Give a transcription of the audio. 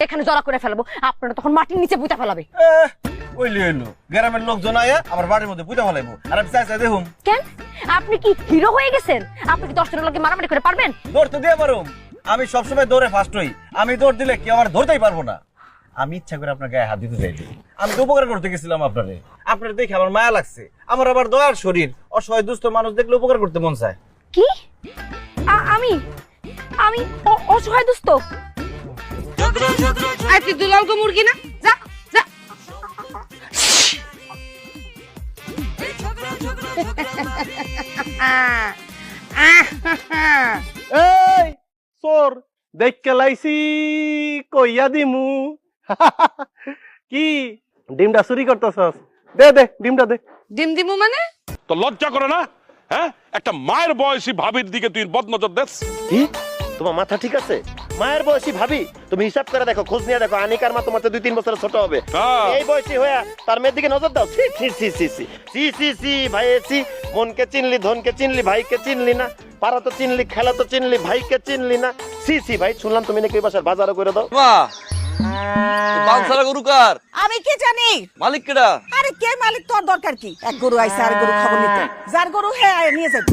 এখানে জড়া করে ফেলবো, আপনারা তখন মাটির নিচে পুঁতে ফেলাবে। ওইলি হইলো গ্রামের লোকজন আয়া আমার বাড়ির মধ্যে পুঁতে ফেলাইবো, আর আমি চাই দেখুন। কেন আপনি কি হিরো হয়ে গেছেন? আপনি কি 10 জনের লোকে মারামারি করে পারবেন? দৌড় তো দিয়ে পারুম, আমি সবসময় দৌড়ে ফার্স্ট হই। আমি দৌড় দিলে কেউ আমার ধরতেই পারবো না। আমি ইচ্ছা করে আপনার গায়ে হাত দিতে চাইছি, আমি তো উপকার করতে গেছিলাম আপনারে। আপনার দেখে আমার মায়া লাগছে, আমার আবার দয়ার শরীর, অসহায় দুস্থ মানুষ দেখলে উপকার করতে মন চায়। কি আমি আমি অসহায় দুস্থ? তুই দুলাল গো মুরগি না, যা যা। এই চোর দেখকে লাইছি কইয়া দিমু। কি ডিমটা চুরি করতেছস? দে দে ডিমটা দে। ডিম দিমু মানে? তো লজ্জা করে না? হ্যাঁ, একটা মায়ের বয়সী ভাবির দিকে তুই বদনজর দেস। কি তোমার মাথা ঠিক আছে? মায়ের বয়সী ভাবি, তুমি হিসাব করে দেখো, খোঁজ নিয়ে দেখো, আনিকার মা তোমার 2-3 বছরের ছোট হবে। এই বয়সী হয়ে তার মেয়ের দিকে নজর দাও? সি সি সি সি সি সি সি সি ভাই, সি মনকে চিনলি, ধনকে চিনলি, ভাইকে চিনলি না, পাড়া তো চিনলি, খেলা তো চিনলি, ভাইকে চিনলি না। সি সি ভাই, শুনলাম তুমি নাকি ওই বাসার বাজারও করে দাও। বানসারা গরু কার? আমি কি জানি মালিক কেডা? আরে কে মালিক, তোর দরকার কি? এক গরু আইছে আর গরু খবর নিতে, যার গরু হ্যাঁ নিয়ে যাবে।